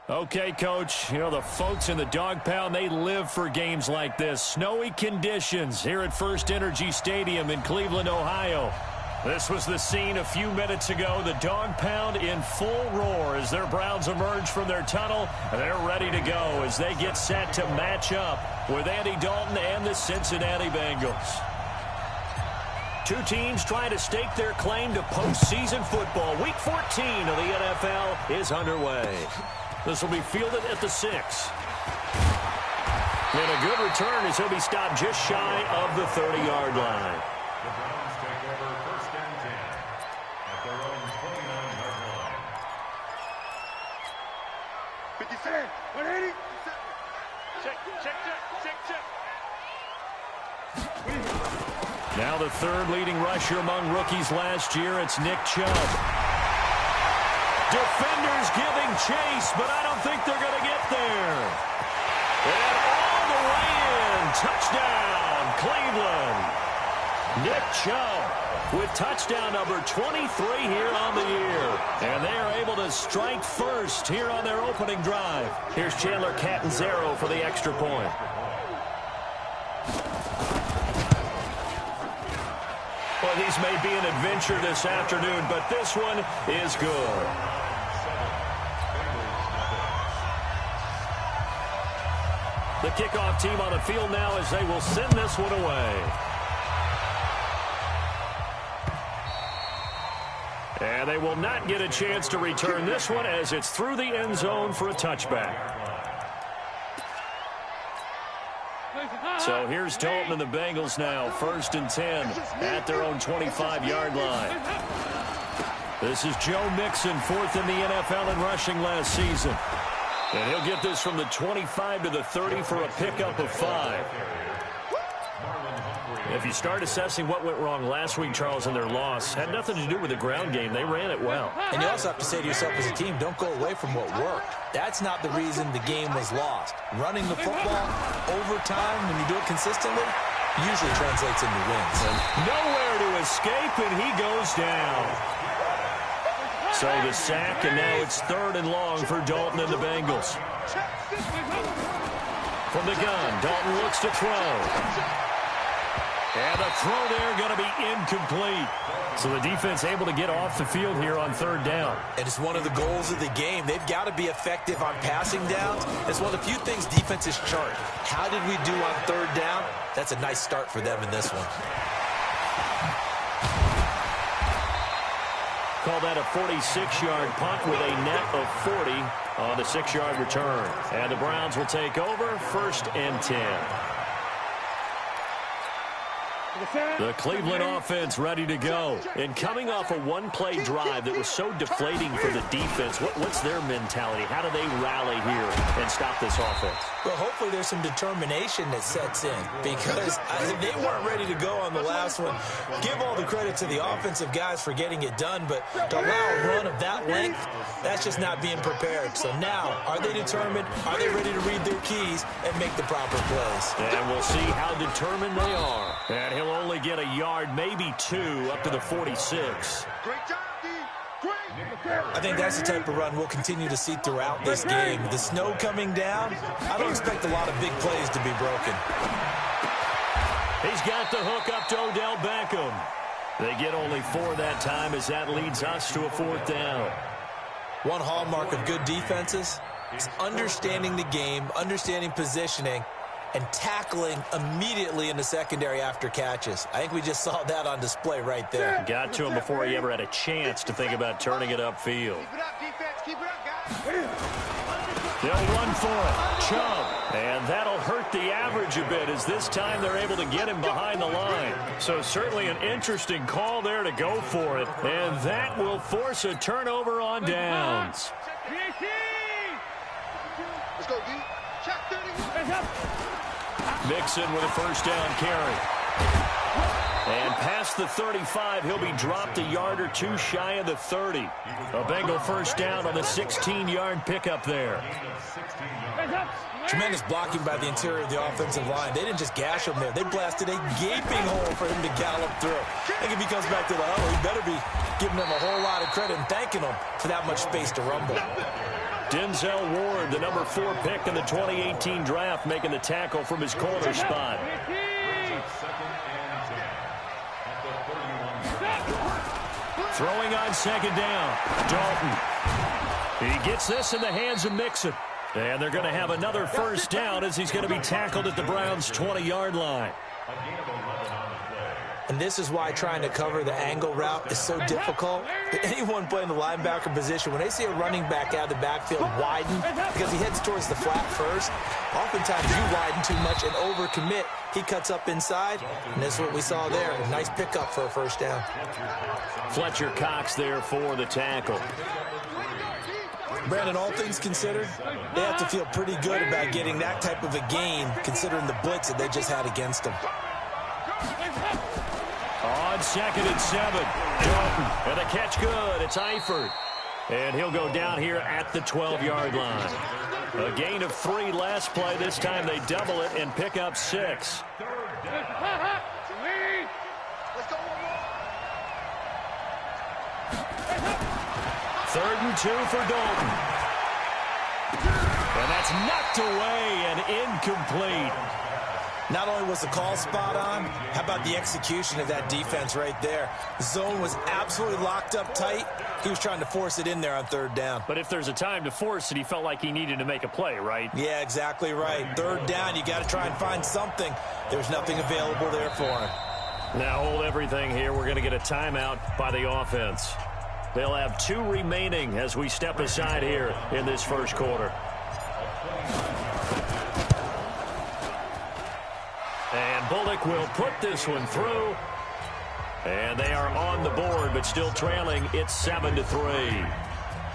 Okay, Coach, you know, the folks in the dog pound, they live for games like this. Snowy conditions here at First Energy Stadium in Cleveland, Ohio. This was the scene a few minutes ago. The dog pound in full roar as their Browns emerge from their tunnel. They're ready to go as they get set to match up with Andy Dalton and the Cincinnati Bengals. Two teams trying to stake their claim to postseason football. Week 14 of the NFL is underway. This will be fielded at the 6. And a good return as he'll be stopped just shy of the 30-yard line. The Browns take over 1st and 10 at their own 29-yard line. 57, 180. Check. Now the third leading rusher among rookies last year, it's Nick Chubb. Defenders giving chase, but I don't think they're going to get there. And all the way in, touchdown, Cleveland. Nick Chubb with touchdown number 23 here on the year. And they are able to strike first here on their opening drive. Here's Chandler Catanzaro for the extra point. Well, these may be an adventure this afternoon, but this one is good. The kickoff team on the field now as they will send this one away. And they will not get a chance to return this one as it's through the end zone for a touchback. So here's Dalton and the Bengals now, 1st and 10 at their own 25-yard line. This is Joe Mixon, 4th in the NFL in rushing last season. And he'll get this from the 25 to the 30 for a pickup of 5. If you start assessing what went wrong last week, Charles, in their loss, had nothing to do with the ground game. They ran it well. And you also have to say to yourself as a team, don't go away from what worked. That's not the reason the game was lost. Running the football over time, when you do it consistently, usually translates into wins. And nowhere to escape, and he goes down. So the sack, and now it's 3rd and long for Dalton and the Bengals. From the gun, Dalton looks to throw. And the throw there going to be incomplete. So the defense able to get off the field here on 3rd down. And it's one of the goals of the game. They've got to be effective on passing downs. It's one of the few things defenses chart. How did we do on 3rd down? That's a nice start for them in this one. Call that a 46-yard punt with a net of 40 on the 6-yard return. And the Browns will take over 1st and 10. The Cleveland offense ready to go. And coming off a one-play drive that was so deflating for the defense, what's their mentality? How do they rally here and stop this offense? Well, hopefully there's some determination that sets in because they weren't ready to go on the last one. Give all the credit to the offensive guys for getting it done, but to allow a run of that length, that's just not being prepared. So now, are they determined? Are they ready to read their keys and make the proper plays? And we'll see how determined they are. And he'll only get a yard, maybe 2, up to the 46. Great job, D. Great. I think that's the type of run we'll continue to see throughout this game. The snow coming down, I don't expect a lot of big plays to be broken. He's got the hook up to Odell Beckham. They get only 4 that time as that leads us to a 4th down. One hallmark of good defenses is understanding the game, understanding positioning, and tackling immediately in the secondary after catches. I think we just saw that on display right there. Got to him before he ever had a chance to think about turning it upfield. Keep it up, defense. Keep it up, guys. They'll run for it. Chubb. And that'll hurt the average a bit as this time they're able to get him behind the line. So certainly an interesting call there to go for it. And that will force a turnover on downs. Let's go, D. Check 31. Mixon with a 1st down carry. And past the 35, he'll be dropped a yard or 2 shy of the 30. A Bengal 1st down on the 16-yard pickup there. Tremendous blocking by the interior of the offensive line. They didn't just gash him there. They blasted a gaping hole for him to gallop through. I think if he comes back to the huddle, he better be giving them a whole lot of credit and thanking them for that much space to rumble. Denzel Ward, the number 4 pick in the 2018 draft, making the tackle from his corner spot. Throwing on second down, Dalton. He gets this in the hands of Mixon. And they're going to have another first down as he's going to be tackled at the Browns' 20-yard line. And this is why trying to cover the angle route is so difficult. Anyone playing the linebacker position, when they see a running back out of the backfield widen because he heads towards the flat first, oftentimes you widen too much and overcommit. He cuts up inside, and that's what we saw there. A nice pickup for a first down. Fletcher Cox there for the tackle. Brandon, all things considered, they have to feel pretty good about getting that type of a gain considering the blitz that they just had against them. On 2nd and 7, Dalton, and the catch good. It's Eifert, and he'll go down here at the 12-yard line. A gain of 3 last play. This time they double it and pick up 6. Third and 2 for Dalton. And that's knocked away and incomplete. Not only was the call spot on, how about the execution of that defense right there? The zone was absolutely locked up tight. He was trying to force it in there on 3rd down. But if there's a time to force it, he felt like he needed to make a play, right? Yeah, exactly right. 3rd down, you got to try and find something. There's nothing available there for him. Now hold everything here. We're going to get a timeout by the offense. They'll have 2 remaining as we step aside here in this first quarter. And Bullock will put this one through. And they are on the board, but still trailing. It's 7-3.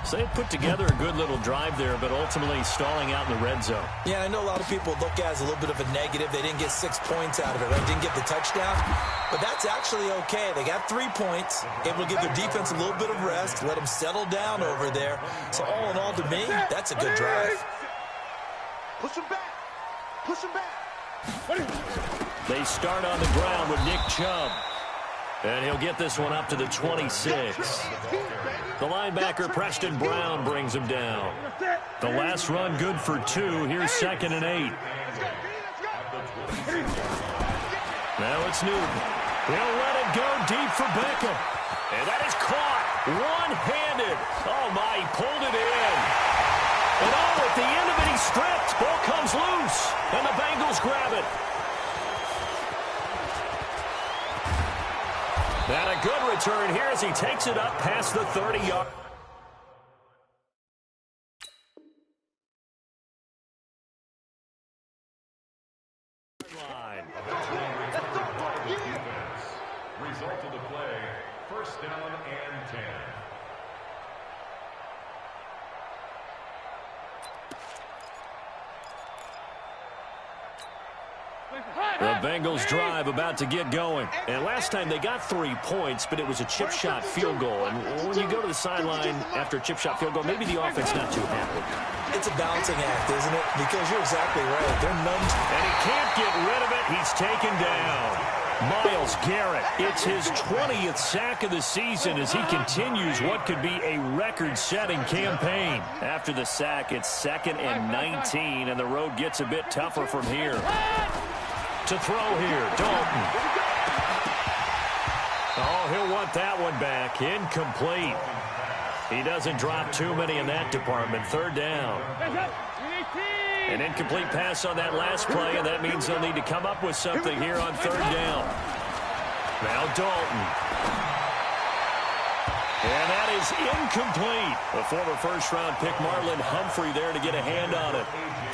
So they put together a good little drive there, but ultimately stalling out in the red zone. Yeah, I know a lot of people look at it as a little bit of a negative. They didn't get 6 points out of it, right? Didn't get the touchdown. But that's actually okay. They got 3 points, able to give their defense a little bit of rest, let them settle down over there. So all in all, to me, that's a good drive. Push him back. Push him back. They start on the ground with Nick Chubb. And he'll get this one up to the 26. The linebacker, Preston Brown, brings him down. The last run good for 2. Here's 2nd and 8. Now it's Newton. He'll let it go deep for Beckham. And that is caught one-handed. Oh, my, he pulled it in. And oh, at the end of it, he stripped. Ball comes loose. And the Bengals grab it. And a good return here as he takes it up past the 30-yard line. Result of the play, first down and 10. The Bengals drive about to get going. And last time they got 3 points, but it was a chip shot field goal. And when you go to the sideline after a chip shot field goal, maybe the offense not too happy. It's a balancing act, isn't it? Because you're exactly right. They're numbed. And he can't get rid of it. He's taken down. Myles Garrett, it's his 20th sack of the season as he continues what could be a record-setting campaign. After the sack, it's 2nd and 19, and the road gets a bit tougher from here. To throw here, Dalton. Oh, he'll want that one back. Incomplete. He doesn't drop too many in that department. 3rd down. An incomplete pass on that last play, and that means they'll need to come up with something here on 3rd down. Now Dalton. And that is incomplete. The former first-round pick Marlon Humphrey there to get a hand on it.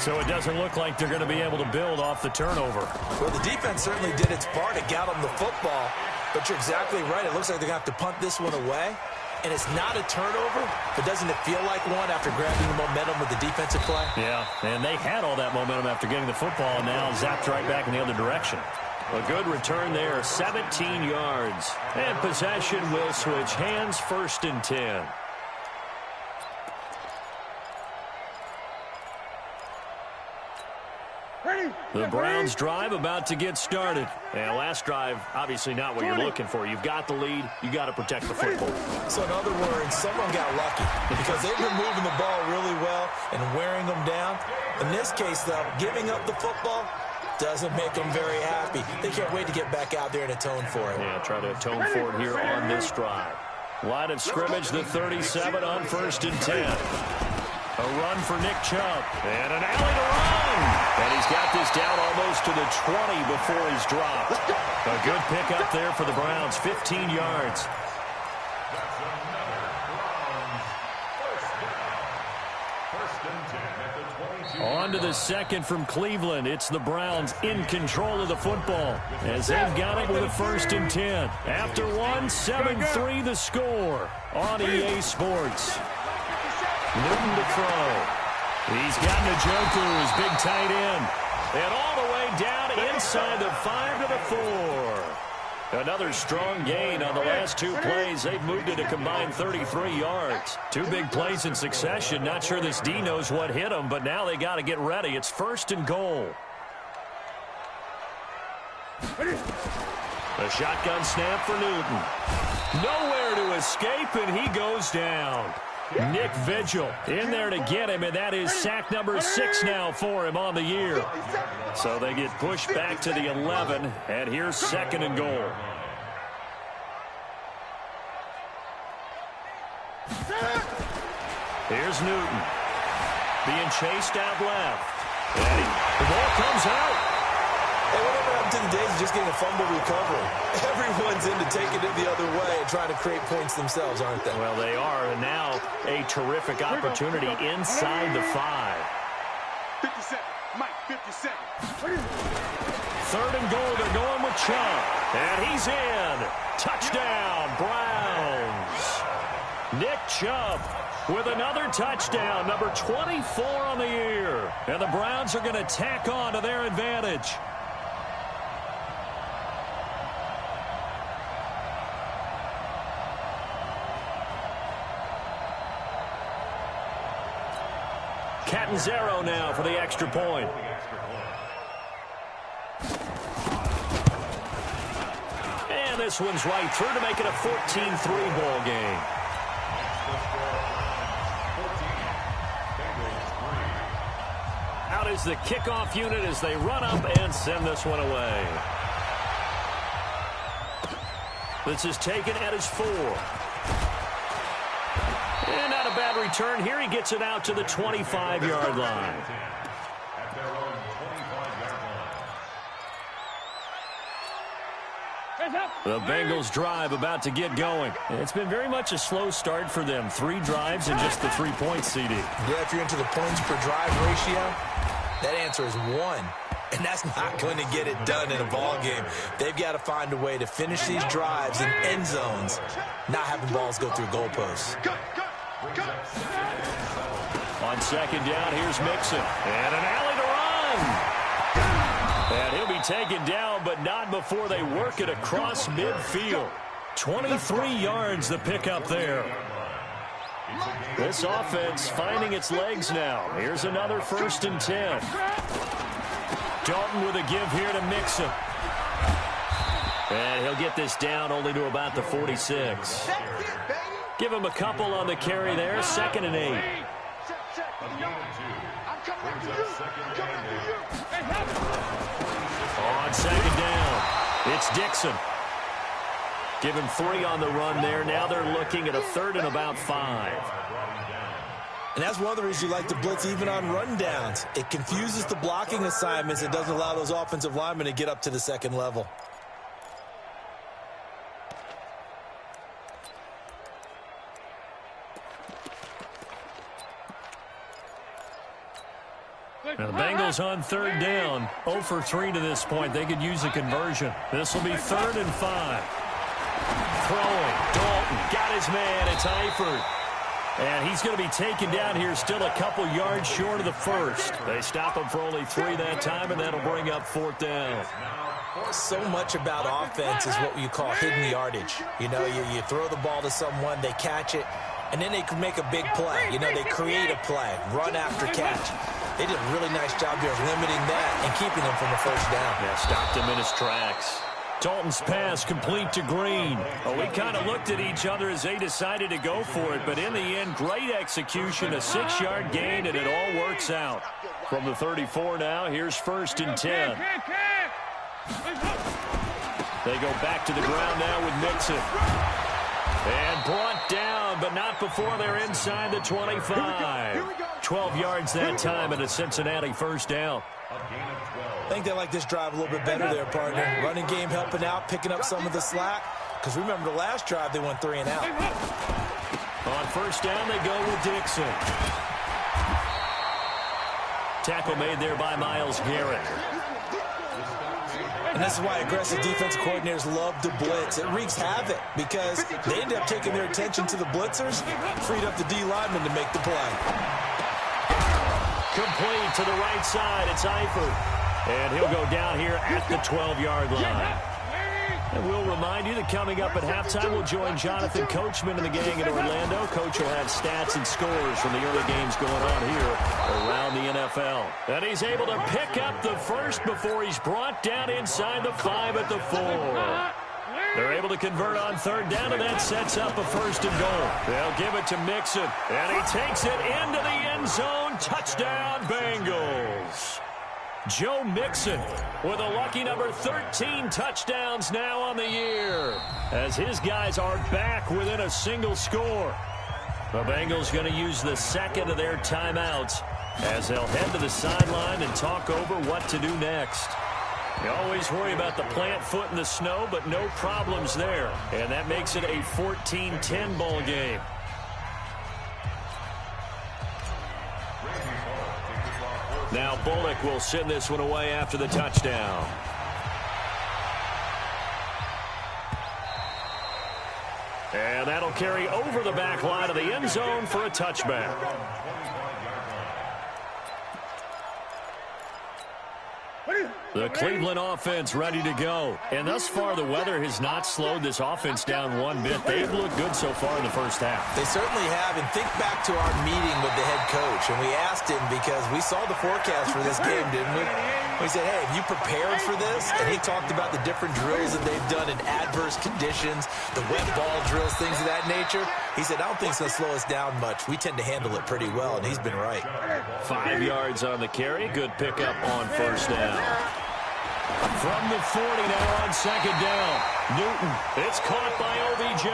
So it doesn't look like they're going to be able to build off the turnover. Well, the defense certainly did its part to get them the football. But you're exactly right. It looks like they're going to have to punt this one away. And it's not a turnover, but doesn't it feel like one after grabbing the momentum with the defensive play? Yeah, and they had all that momentum after getting the football, and now zapped right back in the other direction. A good return there, 17 yards. And possession will switch hands, 1st and 10. Ready? The Browns drive about to get started. And last drive, obviously not what you're looking for. You've got the lead. You got to protect the football. So in other words, someone got lucky because they've been moving the ball really well and wearing them down. In this case, though, giving up the football doesn't make them very happy. They can't wait to get back out there and atone for it. Yeah, try to atone for it here on this drive. Line of scrimmage, the 37 on 1st and 10. A run for Nick Chubb. And an alley to run. And he's got this down almost to the 20 before he's dropped. A good pickup there for the Browns, 15 yards. That's another Browns first down. 1st and 10 at the 22. On to the second from Cleveland. It's the Browns in control of the football as they've got it with a 1st and 10. After one, 7-3 the score on EA Sports. Newton to throw. He's got Njoku, his big tight end. And all the way down inside the 5 to the 4. Another strong gain on the last 2 plays. They've moved it a combined 33 yards. 2 big plays in succession. Not sure this D knows what hit them, but now they got to get ready. It's 1st and goal. A shotgun snap for Newton. Nowhere to escape, and he goes down. Nick Vigil in there to get him, and that is sack number 6 now for him on the year. So they get pushed back to the 11, and here's 2nd and goal. Here's Newton being chased out left. And the ball comes out. Hey, whatever happened to the days of just getting a fumble recovery? Everyone's into taking it the other way and trying to create points themselves, aren't they? Well, they are, and now a terrific opportunity inside the 5. 57, Mike, 57. 3rd and goal, they're going with Chubb. And he's in. Touchdown, Browns. Nick Chubb with another touchdown, number 24 on the year. And the Browns are going to tack on to their advantage. Catanzaro now for the extra point. And this one's right through to make it a 14-3 ball game. Out is the kickoff unit as they run up and send this one away. This is taken at his 4. And not a bad return here. He gets it out to the 25-yard line. At their own 25-yard line. The Bengals drive about to get going. It's been very much a slow start for them. 3 drives and just the 3 points, CD. Yeah, if you're into the points per drive ratio, that answer is 1. And that's not going to get it done in a ball game. They've got to find a way to finish these drives in end zones, not having balls go through goalposts. On 2nd down, here's Mixon. And an alley to run. And he'll be taken down, but not before they work it across midfield. 23 yards the pickup there. This offense finding its legs now. Here's another 1st and 10. Dalton with a give here to Mixon. And he'll get this down only to about the 46. Give him a couple on the carry there. 2nd and 8. On 2nd down, it's Dixon. Give him 3 on the run there. Now they're looking at a 3rd and about 5. And that's one of the reasons you like to blitz even on rundowns. It confuses the blocking assignments. It doesn't allow those offensive linemen to get up to the 2nd level. Now the Bengals on 3rd down. 0 for 3 to this point. They could use a conversion. This will be 3rd and 5. Throwing. Dalton got his man. It's Eifert. And he's going to be taken down here still a couple yards short of the 1st. They stop him for only 3 that time, and that'll bring up 4th down. So much about offense is what you call hidden yardage. You know, you throw the ball to someone, they catch it, and then they can make a big play. You know, they create a play, run after catch. They did a really nice job here of limiting that and keeping him from the first down. Yeah, stopped him in his tracks. Dalton's pass complete to Green. Oh, we kind of looked at each other as they decided to go for it, but in the end, great execution, a 6-yard gain, and it all works out. From the 34 now, here's 1st and 10. They go back to the ground now with Mixon. And brought down, but not before they're inside the 25. 12 yards that time and a Cincinnati first down. I think they like this drive a little bit better there, partner. Running game helping out, picking up some of the slack. Because remember the last drive, they went 3 and out. On first down, they go with Dixon. Tackle made there by Myles Garrett. And this is why aggressive defensive coordinators love to blitz. It wreaks havoc because they end up taking their attention to the blitzers, freed up the D lineman to make the play. Complete to the right side. It's Eifert. And he'll go down here at the 12-yard line. And we'll remind you that coming up at halftime, we'll join Jonathan Coachman and the gang in Orlando. Coach will have stats and scores from the early games going on here around the NFL. And he's able to pick up the first before he's brought down inside the 5 at the 4. They're able to convert on 3rd down, and that sets up a 1st and goal. They'll give it to Mixon, and he takes it into the end zone. Touchdown, Bengals. Joe Mixon with a lucky number 13 touchdowns now on the year as his guys are back within a single score. The Bengals going to use the second of their timeouts as they'll head to the sideline and talk over what to do next. You always worry about the plant foot in the snow, but no problems there. And that makes it a 14-10 ball game. Now Bullock will send this one away after the touchdown. And that'll carry over the back line of the end zone for a touchback. The Cleveland offense ready to go. And thus far, the weather has not slowed this offense down one bit. They've looked good so far in the first half. They certainly have. And think back to our meeting with the head coach. And we asked him because we saw the forecast for this game, didn't we? We said, hey, have you prepared for this? And he talked about the different drills that they've done in adverse conditions, the wet ball drills, things of that nature. He said, I don't think it's going to slow us down much. We tend to handle it pretty well, and he's been right. 5 yards on the carry. Good pickup on first down. From the 40 now on 2nd down. Newton, it's caught by OBJ.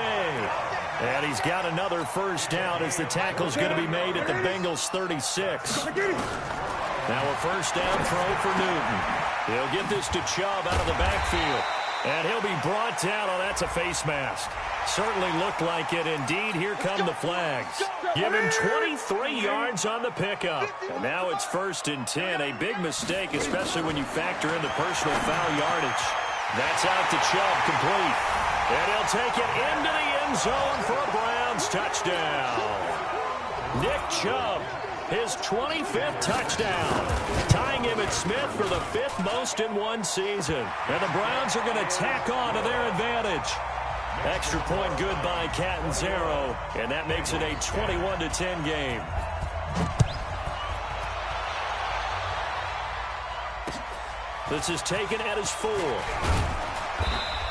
And he's got another first down as the tackle's going to be made at the Bengals 36. Now a first down throw for Newton. He'll get this to Chubb out of the backfield. And he'll be brought down. Oh, that's a face mask. Certainly looked like it. Indeed, here come the flags. Give him 23 yards on the pickup. And now it's 1st and 10. A big mistake, especially when you factor in the personal foul yardage. That's out to Chubb, complete. And he'll take it into the end zone for a Browns touchdown. Nick Chubb, his 25th touchdown, tying him at Smith for the 5th most in one season. And the Browns are going to tack on to their advantage. Extra point good by Catanzaro, and that makes it a 21-10 game. This is taken at his 4.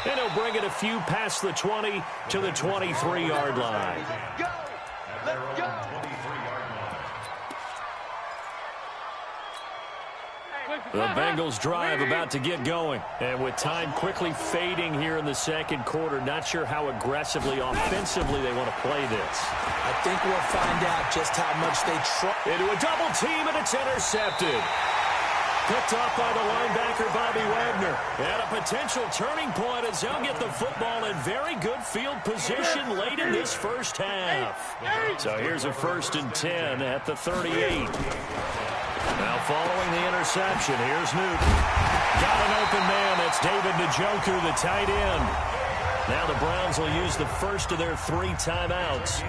And he'll bring it a few past the 20 to the 23-yard line. Go! Let's go! The Bengals drive about to get going. And with time quickly fading here in the second quarter, not sure how aggressively, offensively they want to play this. I think we'll find out just how much they try. Into a double team, and it's intercepted. Picked off by the linebacker, Bobby Wagner. And a potential turning point as they'll get the football in very good field position late in this first half. So here's a 1st and 10 at the 38. Now following the interception, here's Newton. Got an open man. That's David Njoku, the tight end. Now the Browns will use the first of their 3 timeouts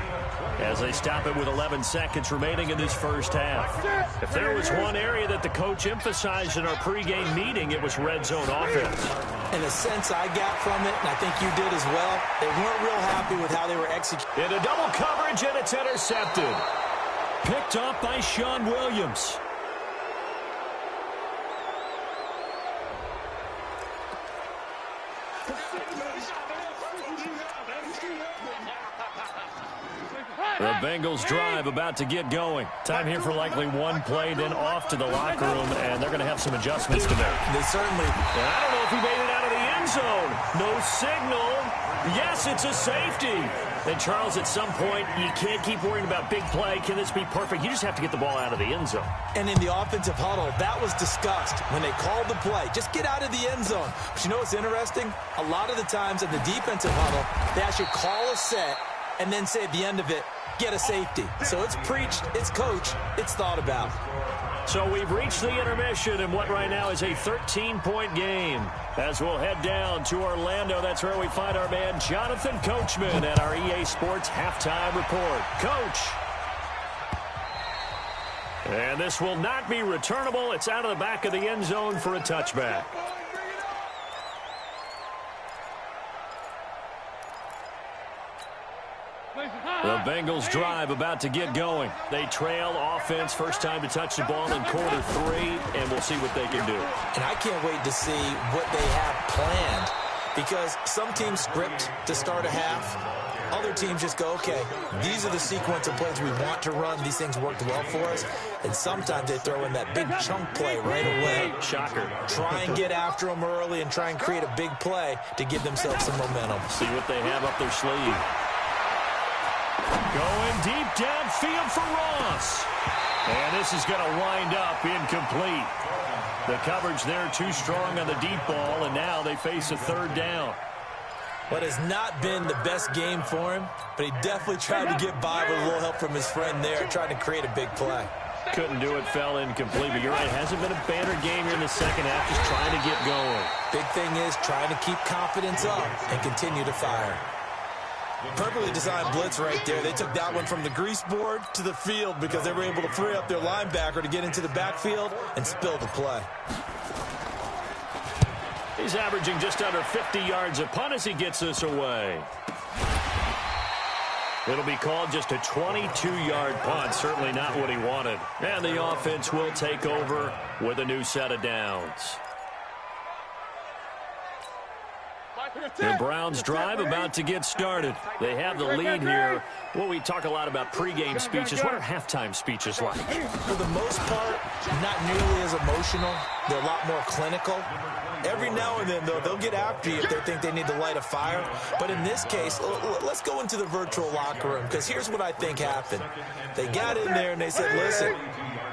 as they stop it with 11 seconds remaining in this first half. If there was one area that the coach emphasized in our pregame meeting, it was red zone offense. In a sense I got from it, and I think you did as well, they weren't real happy with how they were executing. Into double coverage, and it's intercepted. Picked off by Sean Williams. The Bengals drive about to get going. Time here for likely one play, then off to the locker room, and they're going to have some adjustments to make. They certainly... And I don't know if he made it out of the end zone. No signal. Yes, it's a safety. And, Charles, at some point, you can't keep worrying about big play. Can this be perfect? You just have to get the ball out of the end zone. And in the offensive huddle, that was discussed when they called the play. Just get out of the end zone. But you know what's interesting? A lot of the times in the defensive huddle, they actually call a set and then say at the end of it, get a safety. So it's preached, it's coached, it's thought about. So we've reached the intermission in what right now is a 13-point game. As we'll head down to Orlando, that's where we find our man Jonathan Coachman at our EA Sports Halftime Report. Coach. And this will not be returnable. It's out of the back of the end zone for a touchback. The Bengals drive about to get going. They trail offense, first time to touch the ball in quarter 3, and we'll see what they can do. And I can't wait to see what they have planned, because some teams script to start a half. Other teams just go, okay, these are the sequence of plays we want to run. These things worked well for us. And sometimes they throw in that big chunk play right away. Shocker. Try and get after them early and try and create a big play to give themselves some momentum. See what they have up their sleeve. Going deep downfield for Ross. And this is going to wind up incomplete. The coverage there too strong on the deep ball, and now they face a third down. What has not been the best game for him, but he definitely tried to get by with a little help from his friend there, trying to create a big play. Couldn't do it, fell incomplete. But you're right, it hasn't been a banner game here in the second half, just trying to get going. Big thing is trying to keep confidence up and continue to fire. Perfectly designed blitz right there. They took that one from the grease board to the field because they were able to free up their linebacker to get into the backfield and spill the play. He's averaging just under 50 yards a punt as he gets this away. It'll be called just a 22-yard punt, certainly not what he wanted. And the offense will take over with a new set of downs. The Browns drive about to get started. They have the lead here. Well, we talk a lot about pregame speeches. What are halftime speeches like? For the most part, not nearly as emotional. They're a lot more clinical. Every now and then, though, they'll get after you if they think they need to light a fire. But in this case, let's go into the virtual locker room, because here's what I think happened. They got in there and they said, listen,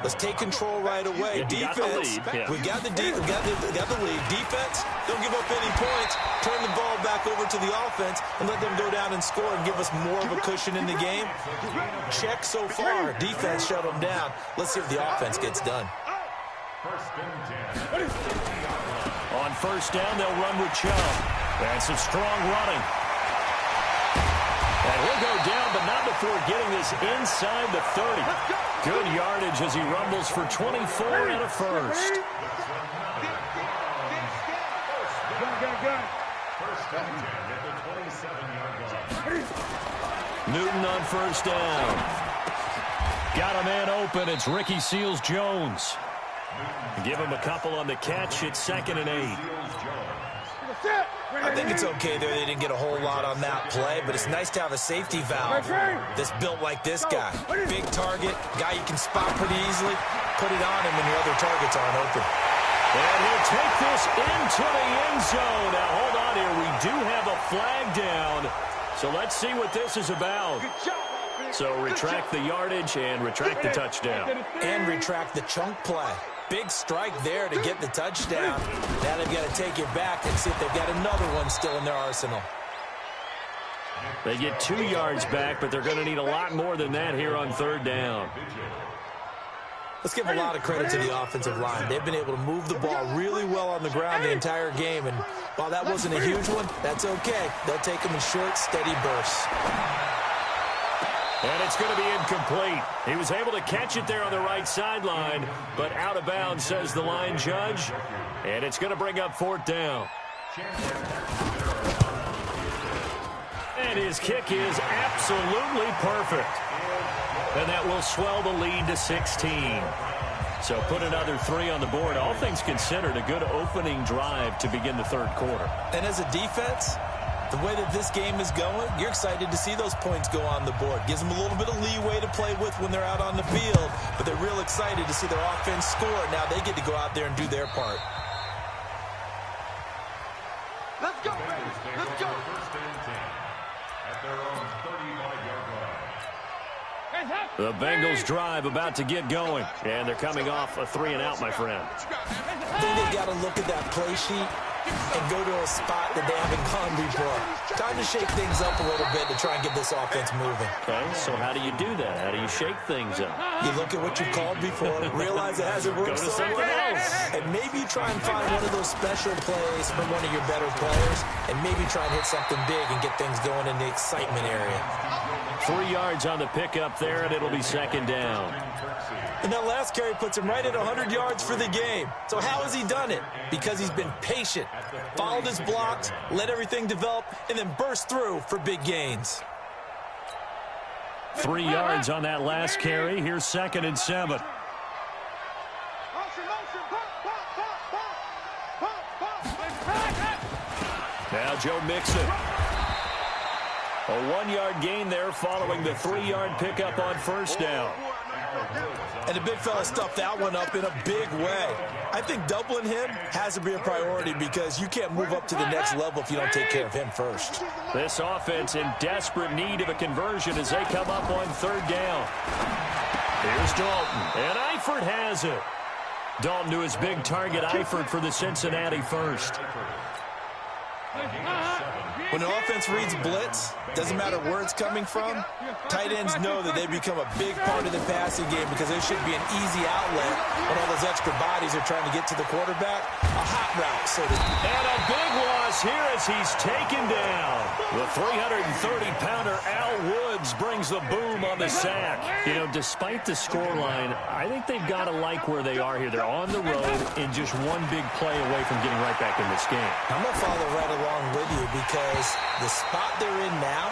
let's take control right away. Defense, we got the lead. Defense, don't give up any points. Turn the ball back over to the offense and let them go down and score and give us more of a cushion in the game. Check so far. Defense shut them down. Let's see if the offense gets done. On first down, they'll run with Chubb. And some strong running. And he'll go down, but not before getting this inside the 30. Good yardage as he rumbles for 24 and a first. Newton on first down. Got a man open. It's Ricky Seals-Jones. Give him a couple on the catch. It's 2nd and 8. I think it's okay there. They didn't get a whole lot on that play, but it's nice to have a safety valve that's built like this guy. Big target, guy you can spot pretty easily. Put it on him when your other targets aren't open. And he'll take this into the end zone. Now, hold on here. We do have a flag down. So let's see what this is about. So retract the yardage and retract the touchdown. And retract the chunk play. Big strike there to get the touchdown. Now they've got to take it back and see if they've got another one still in their arsenal. They get 2 yards back, but they're going to need a lot more than that here on third down. Let's give a lot of credit to the offensive line. They've been able to move the ball really well on the ground the entire game. And while that wasn't a huge one, that's okay. They'll take them in short, steady bursts. And it's going to be incomplete. He was able to catch it there on the right sideline, but out of bounds, says the line judge. And it's going to bring up 4th down. And his kick is absolutely perfect. And that will swell the lead to 16. So put another 3 on the board. All things considered, a good opening drive to begin the third quarter. And as a defense, The way that this game is going, you're excited to see those points go on the board. Gives them a little bit of leeway to play with when they're out on the field, but they're real excited to see their offense score. Now they get to go out there and do their part. Let's go, baby. Let's go. First and 10 at their own 35-yard line. The Bengals drive about to get going, and they're coming off a 3-and-out, my friend. I think they got to look at that play sheet and go to a spot that they haven't gone before. Time to shake things up a little bit to try and get this offense moving. Okay, so how do you do that? How do you shake things up? You look at what you called before, realize it hasn't worked so well, and maybe try and find one of those special plays from one of your better players, and maybe try and hit something big and get things going in the excitement area. 3 yards on the pickup there, and it'll be second down. And that last carry puts him right at 100 yards for the game. So how has he done it? Because he's been patient, followed his blocks, let everything develop, and then burst through for big gains. 3 yards on that last carry. Here's second and 7. Motion, motion, pop. Now Joe Mixon. A 1-yard gain there following the 3-yard pickup on first down. And the big fella stuffed that one up in a big way. I think doubling him has to be a priority because you can't move up to the next level if you don't take care of him first. This offense in desperate need of a conversion as they come up on third down. Here's Dalton, and Eifert has it. Dalton to his big target, Eifert for the Cincinnati first. When an offense reads blitz, doesn't matter where it's coming from, tight ends know that they become a big part of the passing game because there should be an easy outlet when all those extra bodies are trying to get to the quarterback. A hot route, so to speak. And a big loss here as he's taken down. The 330-pounder Al Woods brings the boom on the sack. You know, despite the scoreline, I think they've got to like where they are here. They're on the road and just one big play away from getting right back in this game. I'm going to follow right along with you because the spot they're in now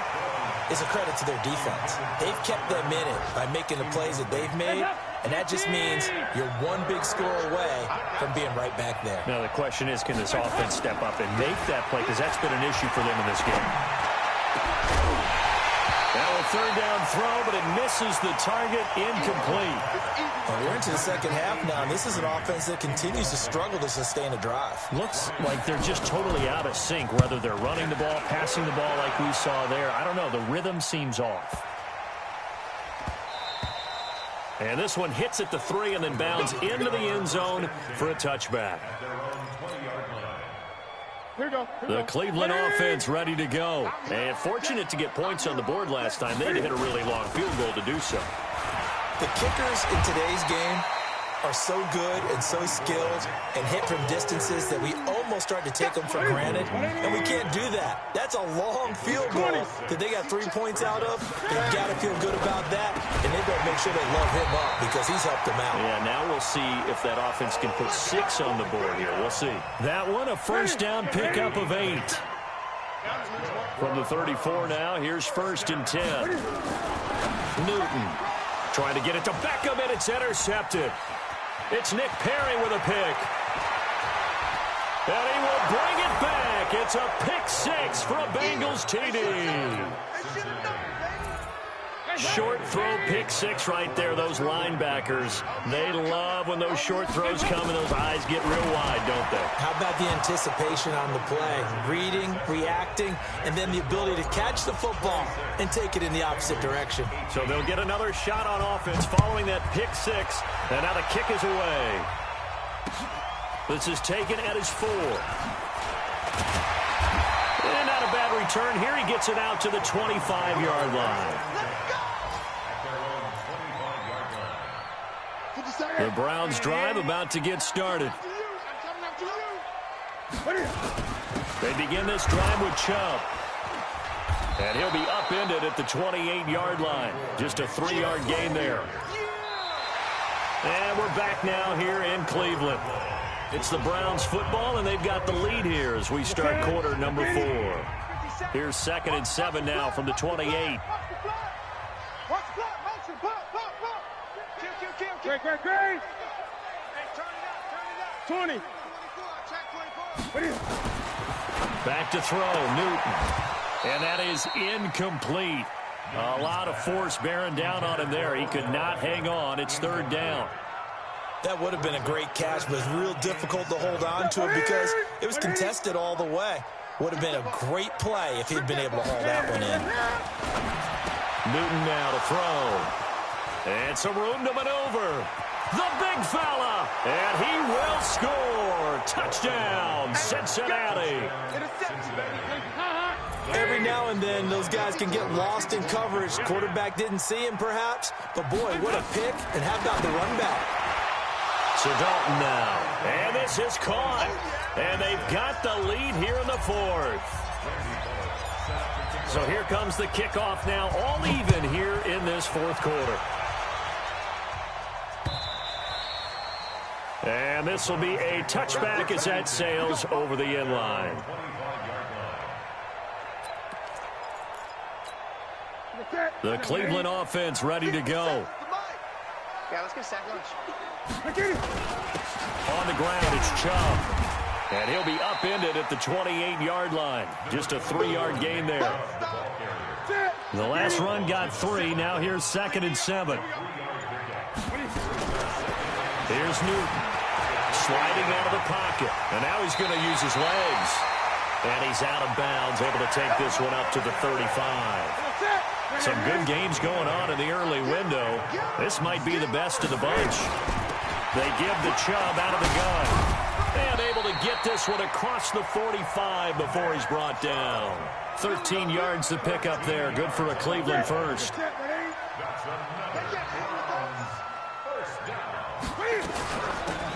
is a credit to their defense. They've kept them in it by making the plays that they've made, and that just means you're one big score away from being right back there. Now the question is, can this offense step up and make that play? Because that's been an issue for them in this game. Now a third down throw, but it misses the target, incomplete. Well, we're into the second half now, and this is an offense that continues to struggle to sustain a drive. Looks like they're just totally out of sync, whether they're running the ball, passing the ball like we saw there. I don't know. The rhythm seems off. And this one hits at the 3 and then bounds into the end zone for a touchback. The Cleveland offense ready to go. And fortunate to get points on the board last time. They had to hit a really long field goal to do so. The kickers in today's game are so good and so skilled and hit from distances that we almost start to take them for granted, and we can't do that. That's a long field goal that they got 3 points out of. They've got to feel good about that, and they better make sure they love him up because he's helped them out. Yeah, now we'll see if that offense can put 6 on the board here. We'll see. That one, a first down pickup of 8. From the 34 now, here's first and 10. Newton trying to get it to Beckham, and it's intercepted. It's Nick Perry with a pick. And he will bring it back. It's a pick 6 for a Bengals TD. Short throw, pick 6 right there. Those linebackers, they love when those short throws come and those eyes get real wide, don't they? How about the anticipation on the play? Reading, reacting, and then the ability to catch the football and take it in the opposite direction. So they'll get another shot on offense following that pick 6. And now the kick is away. This is taken at his 4. And not a bad return here. He gets it out to the 25-yard line. The Browns drive about to get started. They begin this drive with Chubb. And he'll be upended at the 28-yard line. Just a 3-yard gain there. And we're back now here in Cleveland. It's the Browns football, and they've got the lead here as we start quarter number 4. Here's second and 7 now from the 28. Great. 20. Back to throw, Newton. And that is incomplete. A lot of force bearing down on him there. He could not hang on. It's third down. That would have been a great catch, but it's real difficult to hold on to it because it was contested all the way. Would have been a great play if he'd been able to haul that one in. Newton now to throw. And some room to maneuver. The big fella. And he will score. Touchdown, Cincinnati. Every now and then, those guys can get lost in coverage. Quarterback didn't see him, perhaps. But, boy, what a pick. And how about the run back? So Dalton now. And this is caught. And they've got the lead here in the fourth. So here comes the kickoff now, all even here in this fourth quarter. And this will be a touchback as that sails over the end line. The Cleveland offense ready to go. Yeah, let's get sack lunch. On the ground, it's Chubb. And he'll be upended at the 28-yard line. Just a 3-yard gain there. The last run got 3. Now here's 2nd and 7. Here's Newton. Sliding out of the pocket. And now he's going to use his legs. And he's out of bounds, able to take this one up to the 35. Some good games going on in the early window. This might be the best of the bunch. They give the Chubb out of the gun. And able to get this one across the 45 before he's brought down. 13 yards to pick up there. Good for a Cleveland first.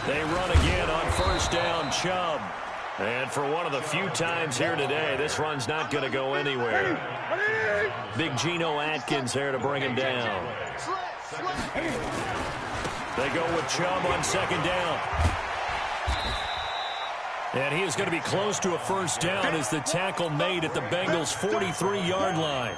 They run again on first down, Chubb. And for one of the few times here today, this run's not going to go anywhere. Big Geno Atkins there to bring him down. They go with Chubb on 2nd down. And he is going to be close to a first down as the tackle made at the Bengals' 43-yard line.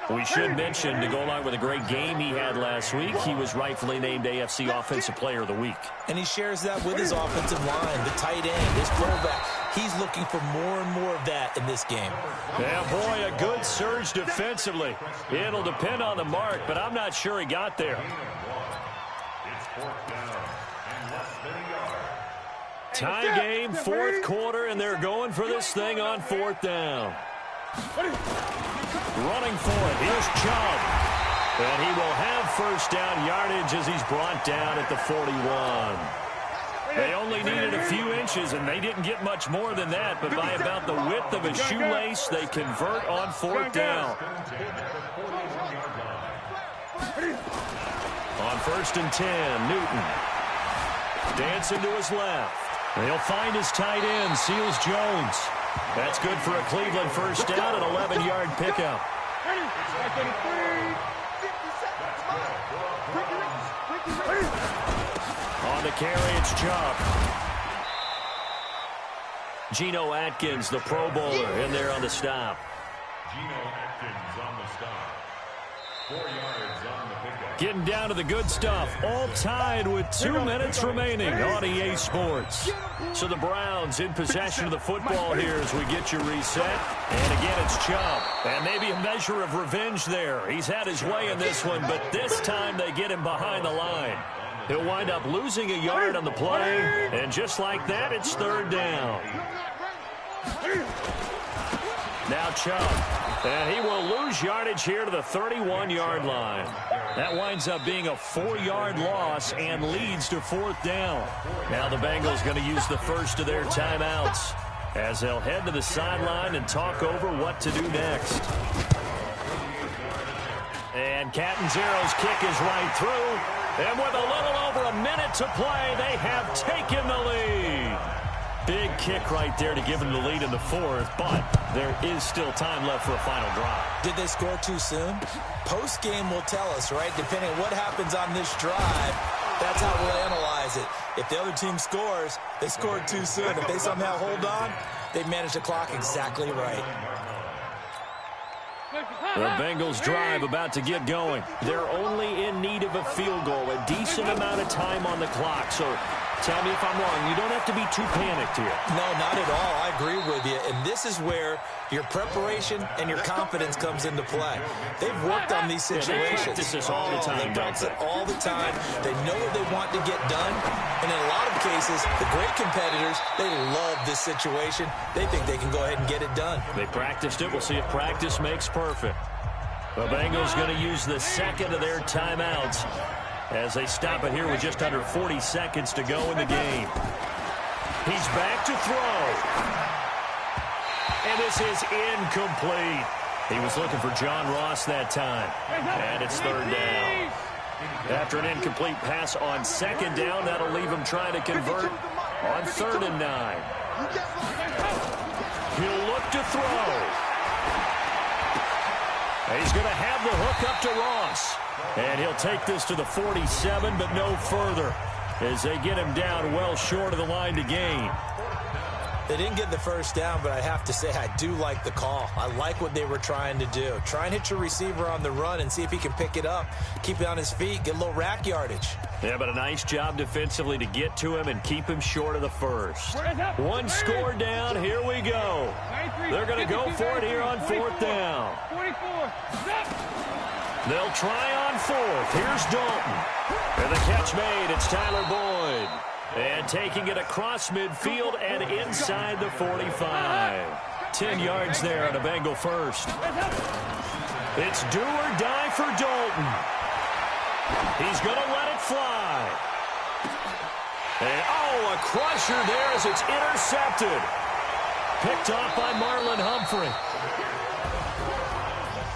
We should mention, to go along with a great game he had last week, he was rightfully named AFC Offensive Player of the Week. And he shares that with his offensive line, the tight end, his fullback. He's looking for more and more of that in this game. Yeah, boy, a good surge defensively. It'll depend on the mark, but I'm not sure he got there. Tie game, fourth quarter, and they're going for this thing on 4th down. Running for it, here's Chubb. And he will have first down yardage as he's brought down at the 41. They only needed a few inches, and they didn't get much more than that, but by about the width of a shoelace, they convert on 4th down. On 1st and 10, Newton. Dancing to his left. He'll find his tight end, Seals Jones. That's good for a Cleveland first down, an 11-yard pickup. On the carry, it's Chubb. Geno Atkins, the Pro Bowler, in there on the stop. Geno Atkins on the stop. 4 yards on the pickup. Getting down to the good stuff. All tied with 2 minutes remaining on EA Sports. So the Browns in possession of the football here as we get you reset. And again, it's Chubb. And maybe a measure of revenge there. He's had his way in this one, but this time they get him behind the line. He'll wind up losing a yard on the play. And just like that, it's 3rd down. Now Chubb. And he will lose yardage here to the 31-yard line. That winds up being a 4-yard loss and leads to 4th down. Now the Bengals going to use the first of their timeouts as they'll head to the sideline and talk over what to do next. And Catanzaro's kick is right through. And with a little over a minute to play, they have taken the lead. Big kick right there to give them the lead in the 4th, but there is still time left for a final drive. Did they score too soon? Post-game will tell us, right? Depending on what happens on this drive, that's how we'll analyze it. If the other team scores, they scored too soon. If they somehow hold on, they managed the clock exactly right. The Bengals drive about to get going. They're only in need of a field goal, a decent amount of time on the clock. So Tell me if I'm wrong. You don't have to be too panicked here. No, not at all. I agree with you. And this is where your preparation and your confidence comes into play. They've worked on these situations. They practice this all the time. They practice it all the time. They know what they want to get done. And in a lot of cases, the great competitors, they love this situation. They think they can go ahead and get it done. They practiced it. We'll see if practice makes perfect. The Bengals going to use the second of their timeouts as they stop it here with just under 40 seconds to go in the game. He's back to throw. And this is incomplete. He was looking for John Ross that time. And it's third down. After an incomplete pass on second down, that'll leave him trying to convert on 3rd and 9. He'll look to throw. He's going to have the hook up to Ross. And he'll take this to the 47, but no further, as they get him down well short of the line to gain. They didn't get the first down, but I have to say I do like the call. I like what they were trying to do. Try and hit your receiver on the run and see if he can pick it up, keep it on his feet, get a little rack yardage. Yeah, but a nice job defensively to get to him and keep him short of the first. One score down. Here we go. They're going to go for it here on 4th down. They'll try on 4th. Here's Dalton. And the catch made. It's Tyler Boyd. And taking it across midfield and inside the 45. 10 yards there on a Bengal first. It's do or die for Dalton. He's going to let it fly. And, oh, a crusher there as it's intercepted. Picked off by Marlon Humphrey.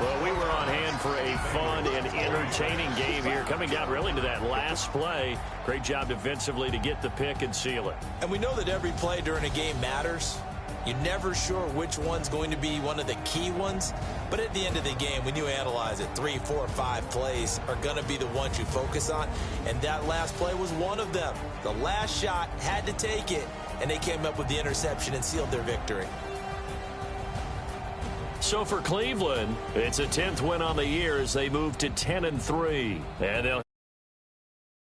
Well, we were on hand for a fun and entertaining game here, coming down really to that last play. Great job defensively to get the pick and seal it. And we know that every play during a game matters. You're never sure which one's going to be one of the key ones. But at the end of the game, when you analyze it, 3, 4, 5 plays are going to be the ones you focus on. And that last play was one of them. The last shot had to take it, and they came up with the interception and sealed their victory. So for Cleveland, it's a 10th win on the year as they move to 10-3. And they'll